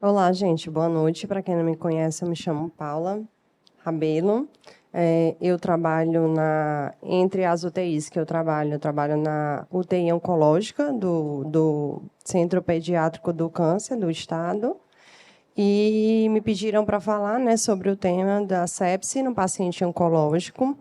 Olá, gente. Boa noite. Para quem não me conhece, eu me chamo Paula Rabelo. Eu trabalho entre as UTIs que eu trabalho na UTI oncológica do Centro Pediátrico do Câncer do Estado. E me pediram para falar, né, sobre o tema da sepse no paciente oncológico.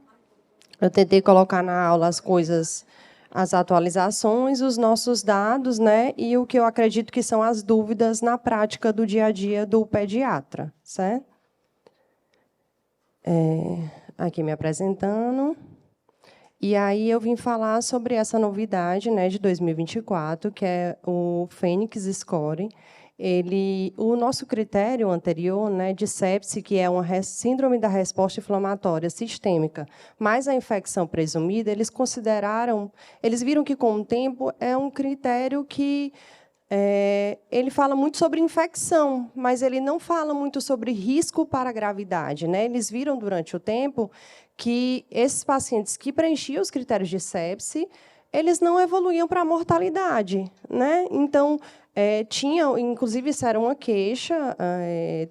Eu tentei colocar na aula as coisas, as atualizações, os nossos dados, né, e o que eu acredito que são as dúvidas na prática do dia a dia do pediatra, certo? Aqui me apresentando. E aí eu vim falar sobre essa novidade, né, de 2024, que é o Fênix Score. O nosso critério anterior, né, de sepse, que é uma síndrome da resposta inflamatória sistêmica, mais a infecção presumida, eles viram que com o tempo é um critério que ele fala muito sobre infecção, mas ele não fala muito sobre risco para a gravidade, né? Eles viram durante o tempo que esses pacientes que preenchiam os critérios de sepse, eles não evoluíam para a mortalidade, né? Então, inclusive, isso era uma queixa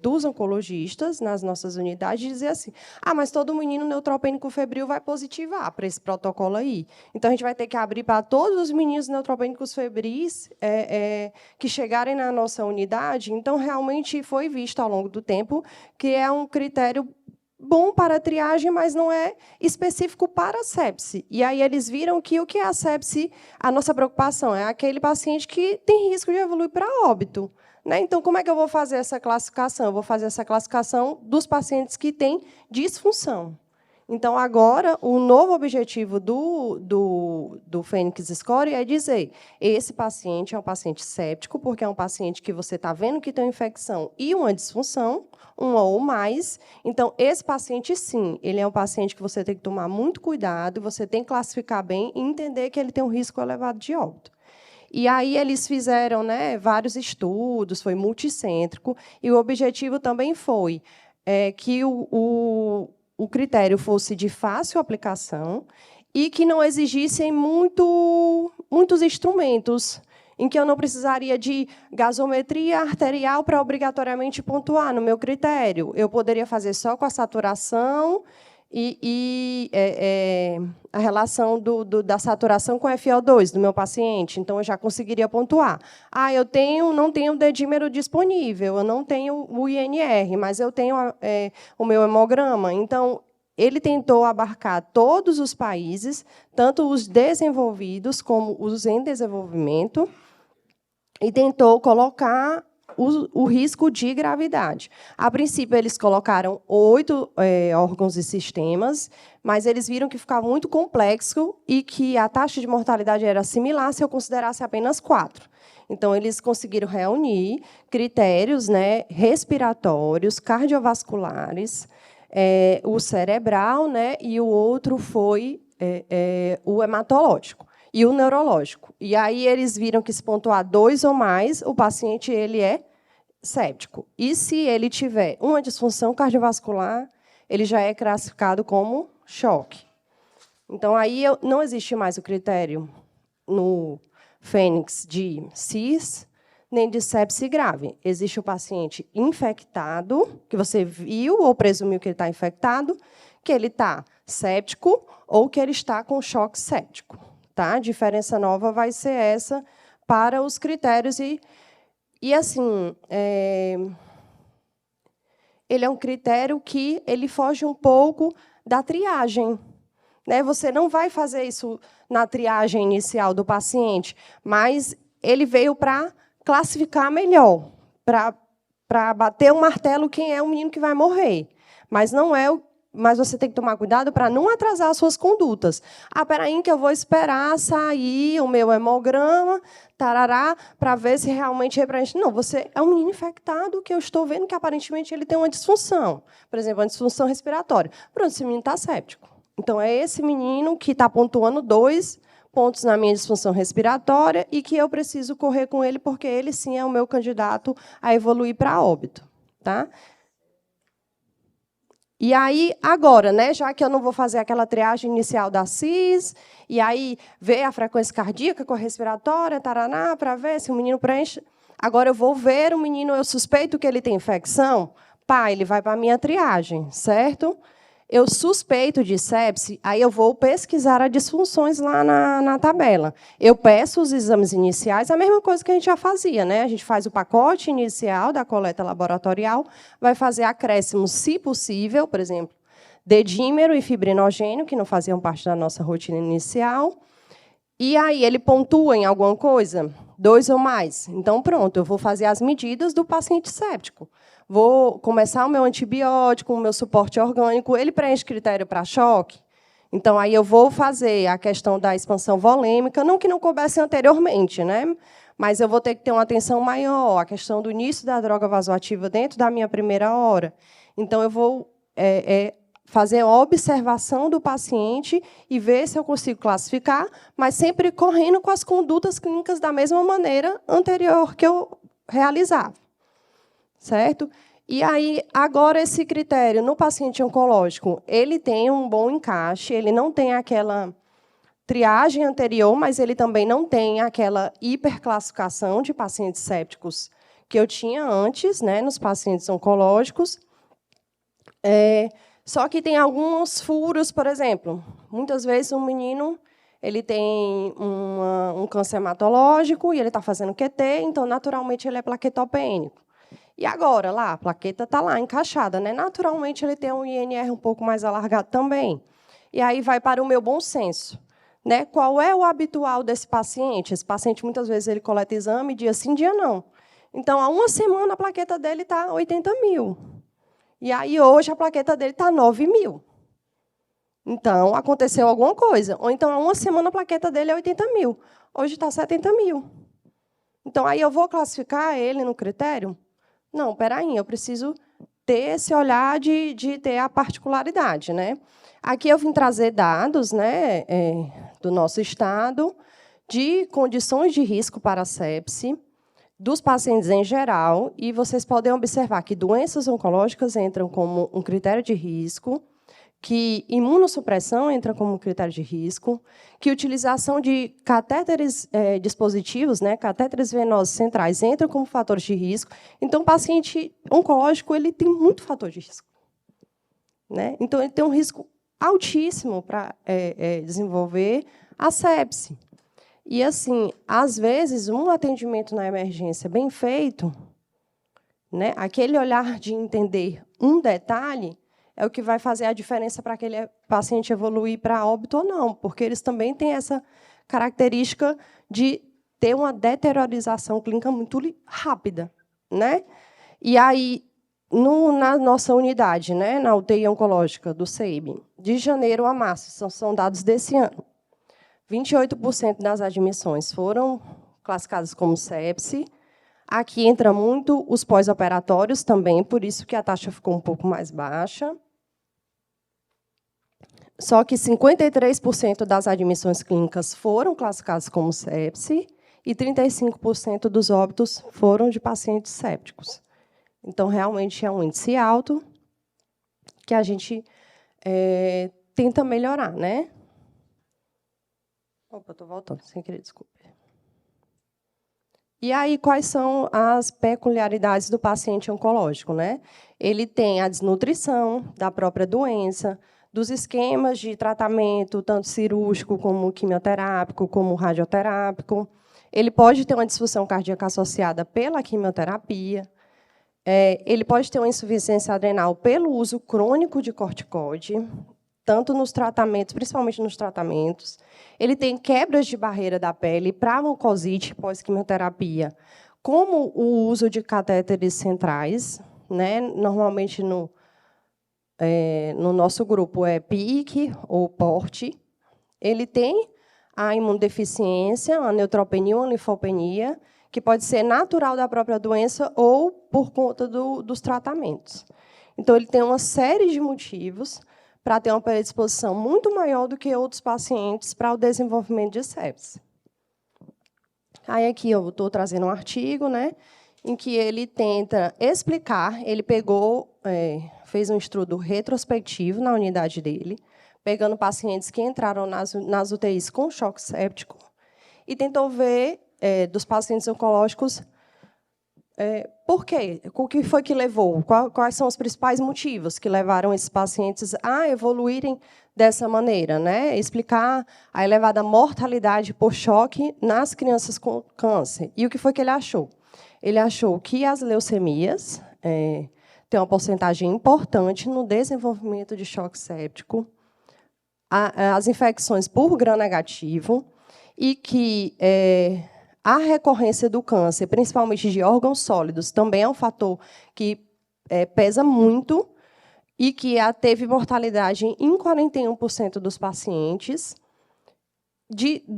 dos oncologistas nas nossas unidades, de dizer assim: mas todo menino neutropênico febril vai positivar para esse protocolo aí. Então, a gente vai ter que abrir para todos os meninos neutropênicos febris que chegarem na nossa unidade. Então, realmente foi visto ao longo do tempo que é um critério bom para a triagem, mas não é específico para a sepse. E aí eles viram que o que é a sepse, a nossa preocupação é aquele paciente que tem risco de evoluir para óbito, né? Então, como é que eu vou fazer essa classificação? Eu vou fazer essa classificação dos pacientes que têm disfunção. Então, agora, o novo objetivo do Fênix Score é dizer: esse paciente é um paciente séptico, porque é um paciente que você está vendo que tem uma infecção e uma disfunção, uma ou mais. Então, esse paciente, sim, ele é um paciente que você tem que tomar muito cuidado, você tem que classificar bem e entender que ele tem um risco elevado de óbito. E aí eles fizeram, né, vários estudos, foi multicêntrico, e o objetivo também foi que o critério fosse de fácil aplicação e que não exigissem muitos instrumentos, em que eu não precisaria de gasometria arterial para obrigatoriamente pontuar no meu critério. Eu poderia fazer só com a saturação a relação da saturação com FiO2 do meu paciente. Então, eu já conseguiria pontuar. Eu não tenho dedímero disponível, eu não tenho o INR, mas eu tenho o meu hemograma. Então, ele tentou abarcar todos os países, tanto os desenvolvidos como os em desenvolvimento, e tentou colocar o risco de gravidade. A princípio, eles colocaram 8 órgãos e sistemas, mas eles viram que ficava muito complexo e que a taxa de mortalidade era similar se eu considerasse apenas 4. Então, eles conseguiram reunir critérios, né, respiratórios, cardiovasculares, o cerebral, né, e o outro foi o hematológico e o neurológico. E aí eles viram que se pontuar 2 ou mais, o paciente ele é séptico. E se ele tiver uma disfunção cardiovascular, ele já é classificado como choque. Então, aí não existe mais o critério no Fênix de CIS, nem de sepse grave. Existe o paciente infectado, que você viu ou presumiu que ele está infectado, que ele está séptico ou que ele está com choque séptico. Tá? A diferença nova vai ser essa para os critérios. E assim, ele é um critério que ele foge um pouco da triagem. Né? Você não vai fazer isso na triagem inicial do paciente, mas ele veio para classificar melhor, para bater o martelo quem é o menino que vai morrer. Mas não é mas você tem que tomar cuidado para não atrasar as suas condutas. Peraí, que eu vou esperar sair o meu hemograma, tarará, para ver se realmente é representa. Não, você é um menino infectado que eu estou vendo que, aparentemente, ele tem uma disfunção. Por exemplo, uma disfunção respiratória. Pronto, esse menino está séptico. Então, é esse menino que está pontuando 2 pontos na minha disfunção respiratória e que eu preciso correr com ele, porque ele, sim, é o meu candidato a evoluir para óbito. Tá? E aí, agora, né, já que eu não vou fazer aquela triagem inicial da CIS, e aí ver a frequência cardíaca com a respiratória, taraná, para ver se o menino preenche, Agora, eu vou ver o menino, eu suspeito que ele tem infecção, pá, ele vai para a minha triagem, certo? Eu suspeito de sepse, aí eu vou pesquisar as disfunções lá na tabela. Eu peço os exames iniciais, a mesma coisa que a gente já fazia, né? A gente faz o pacote inicial da coleta laboratorial, vai fazer acréscimos, se possível, por exemplo, dedímero e fibrinogênio, que não faziam parte da nossa rotina inicial. E aí ele pontua em alguma coisa, 2 ou mais. Então, pronto, eu vou fazer as medidas do paciente séptico. Vou começar o meu antibiótico, o meu suporte orgânico. Ele preenche critério para choque. Então, aí eu vou fazer a questão da expansão volêmica, não que não coubesse anteriormente, né? Mas eu vou ter que ter uma atenção maior, a questão do início da droga vasoativa dentro da minha primeira hora. Então, eu vou fazer a observação do paciente e ver se eu consigo classificar, mas sempre correndo com as condutas clínicas da mesma maneira anterior que eu realizava. Certo? E aí, agora, esse critério no paciente oncológico, ele tem um bom encaixe, ele não tem aquela triagem anterior, mas ele também não tem aquela hiperclassificação de pacientes sépticos que eu tinha antes, né, nos pacientes oncológicos. Só que tem alguns furos, por exemplo, muitas vezes um menino ele tem um câncer hematológico e ele está fazendo QT, então, naturalmente, ele é plaquetopênico. E agora, lá, a plaqueta está lá, encaixada, né? Naturalmente, ele tem um INR um pouco mais alargado também. E aí vai para o meu bom senso. Né? Qual é o habitual desse paciente? Esse paciente, muitas vezes, ele coleta exame dia sim, dia não. Então, há uma semana, a plaqueta dele está 80 mil. E aí, hoje, a plaqueta dele está 9 mil. Então, aconteceu alguma coisa. Ou então, há uma semana, a plaqueta dele é 80 mil. Hoje está 70 mil. Então, aí eu vou classificar ele no critério? Não, espera aí, eu preciso ter esse olhar de ter a particularidade. Né? Aqui eu vim trazer dados, né, do nosso estado de condições de risco para a sepse, dos pacientes em geral, e vocês podem observar que doenças oncológicas entram como um critério de risco, que imunossupressão entra como critério de risco, que utilização de catéteres dispositivos, né, catéteres venosos centrais, entra como fatores de risco. Então, o paciente oncológico ele tem muito fator de risco. Né? Então, ele tem um risco altíssimo para desenvolver a sepse. E, assim, às vezes, um atendimento na emergência bem feito, né, aquele olhar de entender um detalhe, é o que vai fazer a diferença para aquele paciente evoluir para óbito ou não, porque eles também têm essa característica de ter uma deteriorização clínica muito rápida. Né? E aí, na nossa unidade, né, na UTI oncológica do CEIB, de janeiro a março, são dados desse ano, 28% das admissões foram classificadas como sepse. Aqui entra muito os pós-operatórios também, por isso que a taxa ficou um pouco mais baixa. Só que 53% das admissões clínicas foram classificadas como sepse e 35% dos óbitos foram de pacientes sépticos. Então, realmente, é um índice alto que a gente tenta melhorar. Né? Opa, estou voltando, sem querer, desculpe. E aí, quais são as peculiaridades do paciente oncológico? Né? Ele tem a desnutrição da própria doença, dos esquemas de tratamento, tanto cirúrgico, como quimioterápico, como radioterápico. Ele pode ter uma disfunção cardíaca associada pela quimioterapia. Ele pode ter uma insuficiência adrenal pelo uso crônico de corticoide, tanto nos tratamentos, principalmente nos tratamentos. Ele tem quebras de barreira da pele para mucosite pós-quimioterapia, como o uso de catéteres centrais. Né? Normalmente, no nosso grupo é PIC ou PORT. Ele tem a imunodeficiência, a neutropenia ou a linfopenia, que pode ser natural da própria doença ou por conta dos tratamentos. Então, ele tem uma série de motivos para ter uma predisposição muito maior do que outros pacientes para o desenvolvimento de sepse. Aí, aqui, eu estou trazendo um artigo, né, em que ele tenta explicar, ele fez um estudo retrospectivo na unidade dele, pegando pacientes que entraram nas UTIs com choque séptico, e tentou ver, dos pacientes oncológicos, por quê? O que foi que levou? Quais são os principais motivos que levaram esses pacientes a evoluírem dessa maneira, né? Explicar a elevada mortalidade por choque nas crianças com câncer. E o que foi que ele achou? Ele achou que as leucemias têm uma porcentagem importante no desenvolvimento de choque séptico, as infecções por gram-negativo, e que a recorrência do câncer, principalmente de órgãos sólidos, também é um fator que pesa muito e que teve mortalidade em 41% dos pacientes.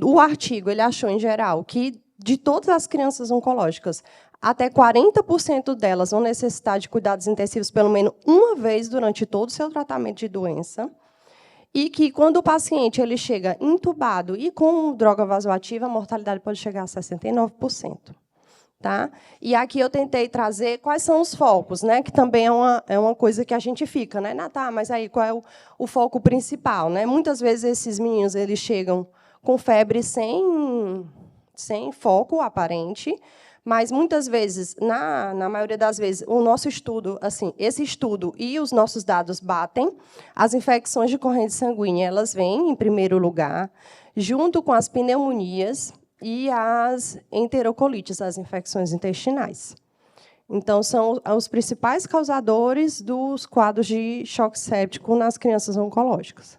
O artigo ele achou, em geral, que de todas as crianças oncológicas, até 40% delas vão necessitar de cuidados intensivos pelo menos uma vez durante todo o seu tratamento de doença. E que, quando o paciente ele chega entubado e com droga vasoativa, a mortalidade pode chegar a 69%. Tá? E aqui eu tentei trazer quais são os focos, né? Que também é uma coisa que a gente fica, né? Tá, mas aí qual é o foco principal? Né? Muitas vezes esses meninos eles chegam com febre sem foco aparente, mas muitas vezes, na maioria das vezes, o nosso estudo, assim, esse estudo e os nossos dados batem. As infecções de corrente sanguínea, elas vêm em primeiro lugar, junto com as pneumonias e as enterocolites, as infecções intestinais. Então, são os principais causadores dos quadros de choque séptico nas crianças oncológicas.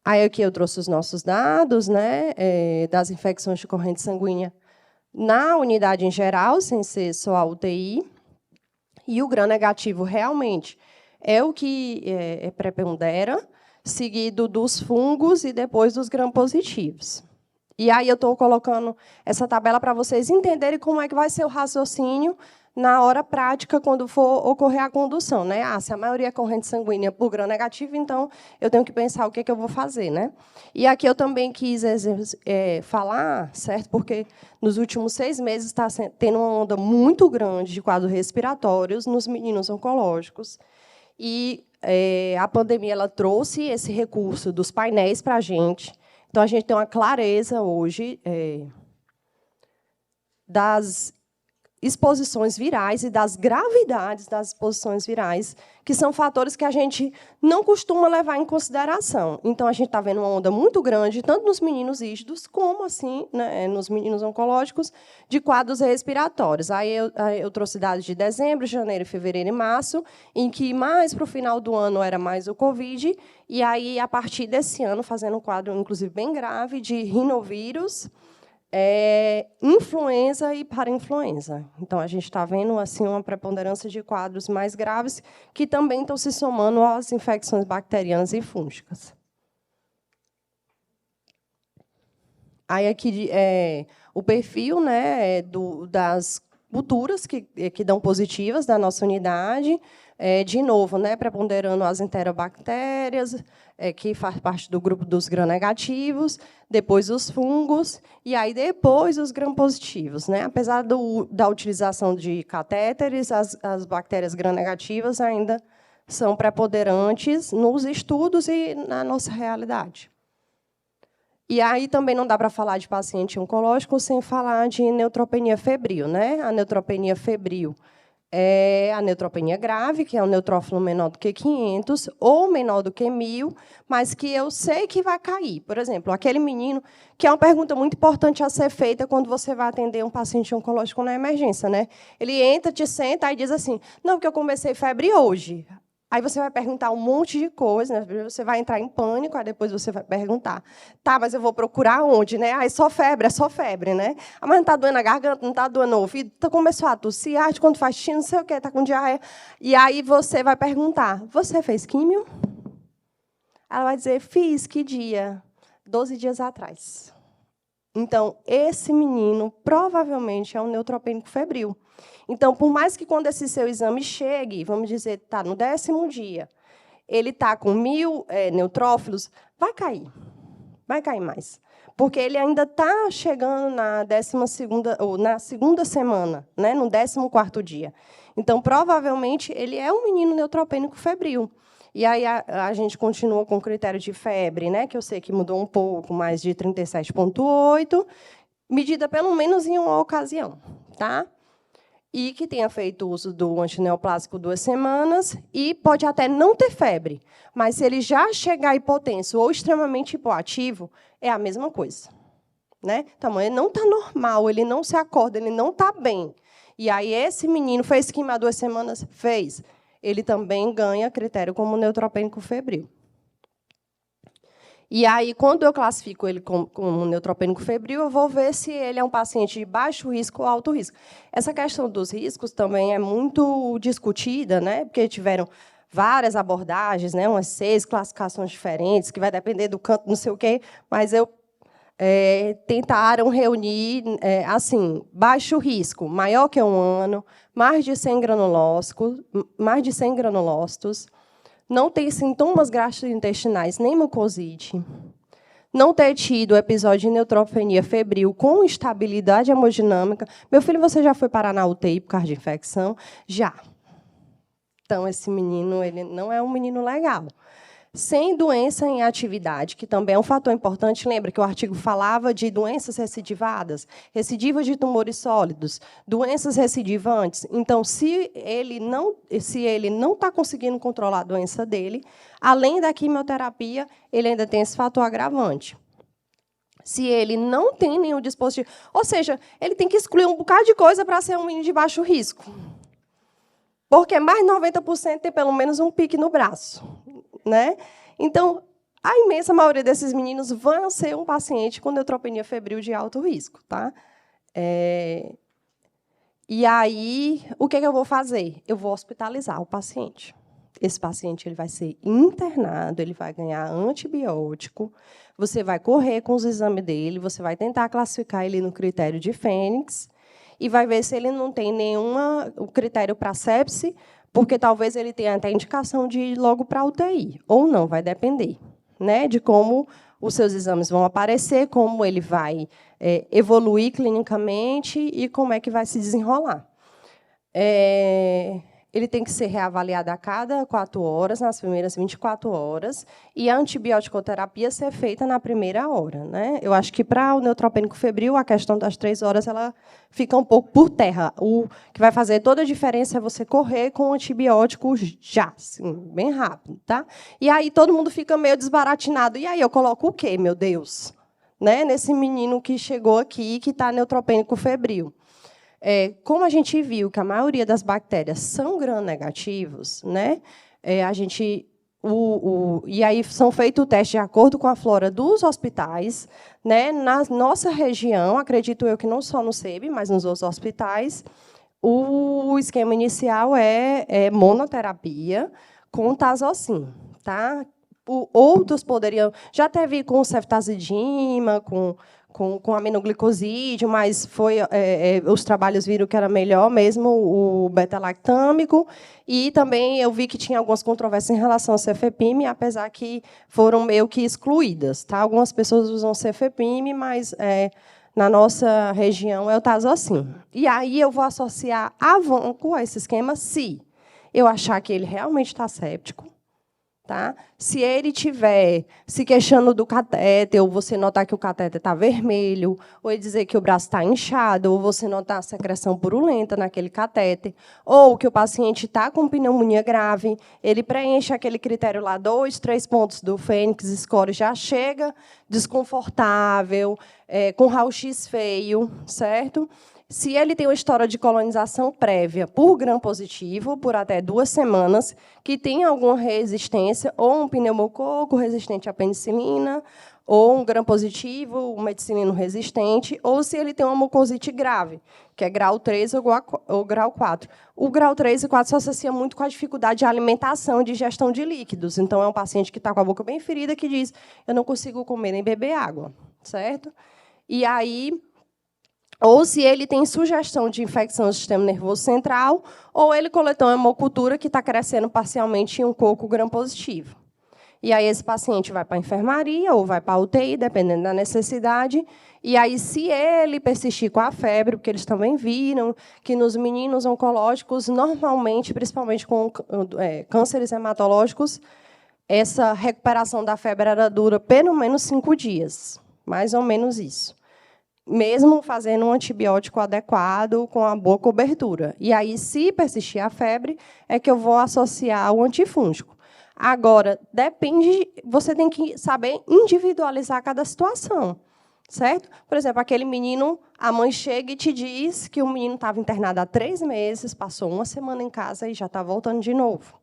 Aí aqui eu trouxe os nossos dados, né, das infecções de corrente sanguínea na unidade em geral, sem ser só a UTI, e o gram-negativo realmente é o que prepondera, seguido dos fungos e depois dos gram-positivos. E aí eu estou colocando essa tabela para vocês entenderem como é que vai ser o raciocínio na hora prática, quando for ocorrer a condução. Né? Se a maioria é corrente sanguínea por gram-negativo, então eu tenho que pensar o que eu vou fazer. Né? E aqui eu também quis falar, certo? Porque nos últimos 6 meses está tendo uma onda muito grande de quadros respiratórios nos meninos oncológicos. E a pandemia ela trouxe esse recurso dos painéis para a gente. Então, a gente tem uma clareza hoje das exposições virais e das gravidades das exposições virais, que são fatores que a gente não costuma levar em consideração. Então, a gente está vendo uma onda muito grande, tanto nos meninos ígidos, como assim, né, nos meninos oncológicos, de quadros respiratórios. Aí eu trouxe dados de dezembro, janeiro, fevereiro e março, em que mais para o final do ano era mais o Covid, e aí, a partir desse ano, fazendo um quadro, inclusive, bem grave, de rinovírus, influenza e parainfluenza. Então, a gente está vendo assim, uma preponderância de quadros mais graves que também estão se somando às infecções bacterianas e fúngicas. Aí, aqui, o perfil, né, das culturas que dão positivas da nossa unidade. De novo, né, preponderando as enterobactérias, que faz parte do grupo dos gram-negativos, depois os fungos, e aí depois os gram-positivos. Né? Apesar da utilização de catéteres, as bactérias gram-negativas ainda são preponderantes nos estudos e na nossa realidade. E aí também não dá para falar de paciente oncológico sem falar de neutropenia febril. Né? A neutropenia febril é a neutropenia grave, que é um neutrófilo menor do que 500 ou menor do que 1.000, mas que eu sei que vai cair. Por exemplo, aquele menino, que é uma pergunta muito importante a ser feita quando você vai atender um paciente oncológico na emergência. Né? Ele entra, te senta e diz assim, não, porque eu comecei febre hoje. Aí você vai perguntar um monte de coisa, né? Você vai entrar em pânico, aí depois você vai perguntar, tá, mas eu vou procurar onde, né? Aí só febre, né? Ah, mas não está doendo a garganta, não está doendo o ouvido, começou a tossir, quando faz xixi, não sei o quê, está com diarreia. E aí você vai perguntar, você fez químio? Ela vai dizer, fiz, que dia? 12 dias atrás. Então, esse menino provavelmente é um neutropênico febril. Então, por mais que quando esse seu exame chegue, vamos dizer, está no 10º dia, ele está com 1.000 neutrófilos, vai cair mais. Porque ele ainda está chegando na 12ª, ou na 2ª semana, né, no 14º dia. Então, provavelmente, ele é um menino neutropênico febril. E aí a gente continua com o critério de febre, né, que eu sei que mudou um pouco, mais de 37,8, medida pelo menos em uma ocasião. Tá? e que tenha feito uso do antineoplásico 2 semanas, e pode até não ter febre, mas se ele já chegar hipotenso ou extremamente hipoativo, é a mesma coisa. Né? Então, ele não está normal, ele não se acorda, ele não está bem. E aí, esse menino fez quimio há 2 semanas? Fez. Ele também ganha critério como neutropênico febril. E aí, quando eu classifico ele como neutropênico febril, eu vou ver se ele é um paciente de baixo risco ou alto risco. Essa questão dos riscos também é muito discutida, né? Porque tiveram várias abordagens, né? Umas 6 classificações diferentes, que vai depender do canto, não sei o quê, mas tentaram reunir, assim, baixo risco, maior que 1 ano, mais de 100 granulócitos, não tem sintomas gastrointestinais nem mucosite, não ter tido episódio de neutropenia febril com estabilidade hemodinâmica. Meu filho, você já foi parar na UTI por causa de infecção? Já. Então, esse menino, ele não é um menino legal. Sem doença em atividade, que também é um fator importante. Lembra que o artigo falava de doenças recidivadas, recidivas de tumores sólidos, doenças recidivantes. Então, se ele não está conseguindo controlar a doença dele, além da quimioterapia, ele ainda tem esse fator agravante. Se ele não tem nenhum dispositivo... Ou seja, ele tem que excluir um bocado de coisa para ser um menino de baixo risco. Porque mais de 90% tem pelo menos um pique no braço. Né? Então, a imensa maioria desses meninos vão ser um paciente com neutropenia febril de alto risco. Tá? E aí, o que eu vou fazer? Eu vou hospitalizar o paciente. Esse paciente ele vai ser internado, ele vai ganhar antibiótico, você vai correr com os exames dele, você vai tentar classificar ele no critério de Fênix e vai ver se ele não tem nenhum critério para sepse, porque talvez ele tenha até indicação de ir logo para a UTI, ou não, vai depender, né, de como os seus exames vão aparecer, como ele vai evoluir clinicamente e como é que vai se desenrolar. Ele tem que ser reavaliado a cada 4 horas, nas primeiras 24 horas, e a antibiótico-terapia ser feita na primeira hora. Né? Eu acho que, para o neutropênico febril, a questão das 3 horas ela fica um pouco por terra. O que vai fazer toda a diferença é você correr com o antibiótico já, assim, bem rápido. Tá? E aí todo mundo fica meio desbaratinado. E aí, eu coloco o quê, meu Deus? Né? Nesse menino que chegou aqui, que está neutropênico febril. Como a gente viu que a maioria das bactérias são gram-negativos, né, e aí são feitos testes de acordo com a flora dos hospitais. Né, na nossa região, acredito eu que não só no SEB, mas nos outros hospitais, o esquema inicial é monoterapia com tazocin. Tá? Outros poderiam... Já teve com ceftazidima, com aminoglicosídeo, mas os trabalhos viram que era melhor mesmo o beta-lactâmico. E também eu vi que tinha algumas controvérsias em relação ao cefepime, apesar que foram meio que excluídas. Tá? Algumas pessoas usam cefepime, mas na nossa região é o tazocin. E aí eu vou associar a vanco a esse esquema se eu achar que ele realmente está séptico. Tá? Se ele estiver se queixando do catéter, ou você notar que o catéter está vermelho, ou ele dizer que o braço está inchado, ou você notar a secreção purulenta naquele catéter, ou que o paciente está com pneumonia grave, ele preenche aquele critério lá, 2, 3 pontos do Fênix Score, já chega desconfortável, com raio-x feio, certo? Se ele tem uma história de colonização prévia por gram-positivo, por até 2 semanas, que tem alguma resistência, ou um pneumococo resistente à penicilina, ou um gram-positivo, um meticilino resistente, ou se ele tem uma mucosite grave, que é grau 3 ou grau 4. O grau 3 e 4 se associa muito com a dificuldade de alimentação e digestão de líquidos. Então, é um paciente que está com a boca bem ferida, que diz, eu não consigo comer nem beber água. Certo? E aí... Ou se ele tem sugestão de infecção do sistema nervoso central, ou ele coletou uma hemocultura que está crescendo parcialmente em um coco gram-positivo. E aí esse paciente vai para a enfermaria ou vai para a UTI, dependendo da necessidade. E aí, se ele persistir com a febre, porque eles também viram que nos meninos oncológicos, normalmente, principalmente com cânceres hematológicos, essa recuperação da febre dura pelo menos 5 dias, mais ou menos isso. mesmo fazendo um antibiótico adequado, com a boa cobertura. E aí, se persistir a febre, é que eu vou associar o antifúngico. Agora, depende, você tem que saber individualizar cada situação, certo? Por exemplo, aquele menino, a mãe chega e te diz que o menino estava internado há 3 meses, passou 1 semana em casa e já está voltando de novo.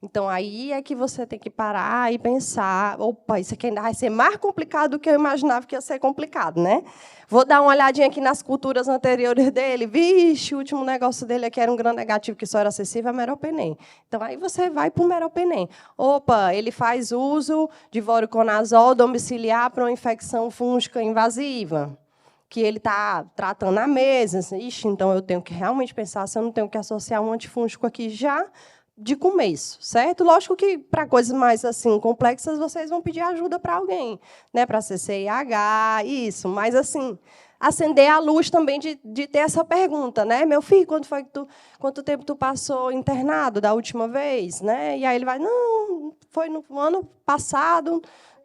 Então, aí é que você tem que parar e pensar, opa, isso aqui ainda vai ser mais complicado do que eu imaginava que ia ser complicado, né? Vou dar uma olhadinha aqui nas culturas anteriores dele. Vixe, o último negócio dele aqui era um gram negativo que só era acessível a meropenem. Então, aí você vai para o meropenem. Opa, ele faz uso de voriconazol domiciliar para uma infecção fúngica invasiva, que ele está tratando há meses. Ixi, então eu tenho que realmente pensar se eu não tenho que associar um antifúngico aqui já de começo, certo? Lógico que, para coisas mais assim complexas, vocês vão pedir ajuda para alguém, né? Para CCIH, isso. Mas, assim, acender a luz também de ter essa pergunta, né? Meu filho, quanto tempo tu passou internado da última vez? Né? E aí ele vai, não, foi no ano passado,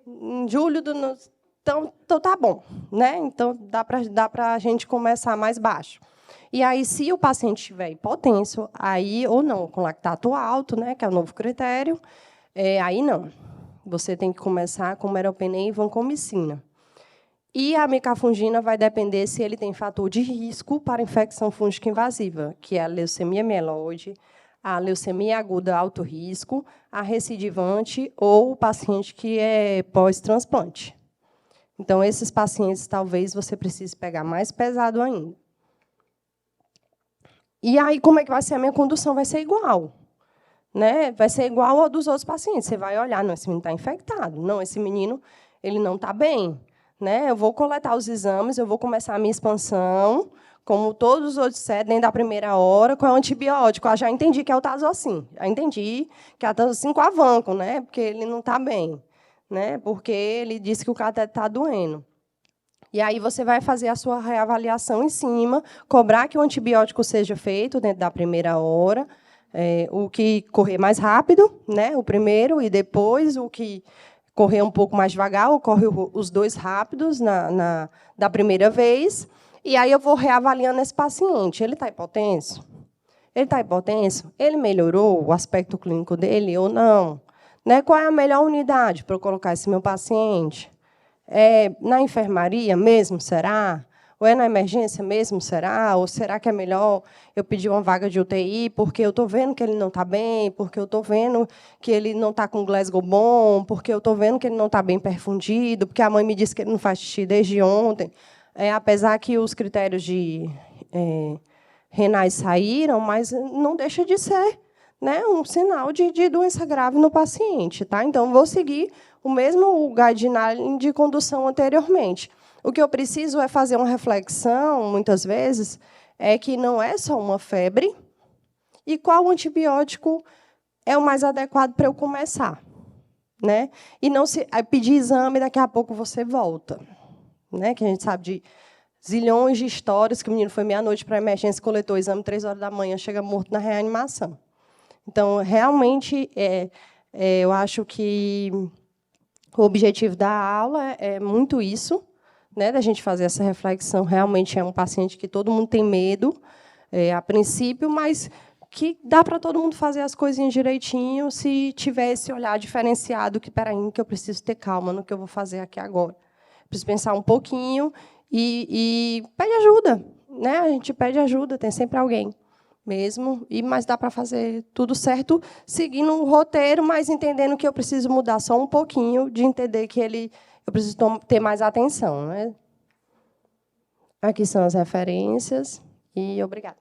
em julho do... Então, tá bom. Né? Então, dá para a gente começar mais baixo. E aí, se o paciente tiver hipotenso, aí ou não, com lactato alto, né, que é o novo critério, aí não. Você tem que começar com meropenem e vancomicina. E a micafungina vai depender se ele tem fator de risco para infecção fúngica invasiva, que é a leucemia mieloide, a leucemia aguda alto risco, a recidivante ou o paciente que é pós-transplante. Então, esses pacientes, talvez, você precise pegar mais pesado ainda. E aí, como é que vai ser a minha condução? Vai ser igual. Né? Vai ser igual ao dos outros pacientes. Você vai olhar, não, esse menino está infectado. Não, esse menino ele não está bem. Né? Eu vou coletar os exames, eu vou começar a minha expansão, como todos os outros disseram, dentro da primeira hora, com o antibiótico. Já entendi que é o Tazocin. Já entendi que é o Tazocin com a vanco, né? Porque ele não está bem. Né? Porque ele disse que o cateter está doendo. E aí você vai fazer a sua reavaliação em cima, cobrar que o antibiótico seja feito dentro da primeira hora, o que correr mais rápido, né, o primeiro, e depois o que correr um pouco mais devagar, ocorre os 2 rápidos da primeira vez. E aí eu vou reavaliando esse paciente. Ele está hipotenso? Ele está hipotenso? Ele melhorou o aspecto clínico dele ou não? Né? Qual é a melhor unidade para eu colocar esse meu paciente? Na enfermaria mesmo, será? Ou é na emergência mesmo, será? Ou será que é melhor eu pedir uma vaga de UTI porque eu estou vendo que ele não está bem, porque eu estou vendo que ele não está com Glasgow bom, porque eu estou vendo que ele não está bem perfundido, porque a mãe me disse que ele não faz xixi desde ontem. Apesar que os critérios de renais saíram, mas não deixa de ser, né, um sinal de doença grave no paciente. Tá? Então, vou seguir o mesmo guideline de condução anteriormente. O que eu preciso é fazer uma reflexão, muitas vezes, que não é só uma febre, e qual antibiótico é o mais adequado para eu começar. Né? E não se pedir exame, daqui a pouco você volta. Né? Que a gente sabe de zilhões de histórias que o menino foi meia-noite para a emergência, coletou o exame 3 horas da manhã, chega morto na reanimação. Então, realmente, eu acho que o objetivo da aula é muito isso, né, da gente fazer essa reflexão. Realmente é um paciente que todo mundo tem medo, a princípio, mas que dá para todo mundo fazer as coisinhas direitinho se tiver esse olhar diferenciado, que, peraí, que eu preciso ter calma no que eu vou fazer aqui agora. Preciso pensar um pouquinho e pede ajuda. Né? A gente pede ajuda, tem sempre alguém. Mesmo, mas dá para fazer tudo certo, seguindo um roteiro, mas entendendo que eu preciso mudar só um pouquinho, de entender que eu preciso ter mais atenção. Né? Aqui são as referências, e obrigada.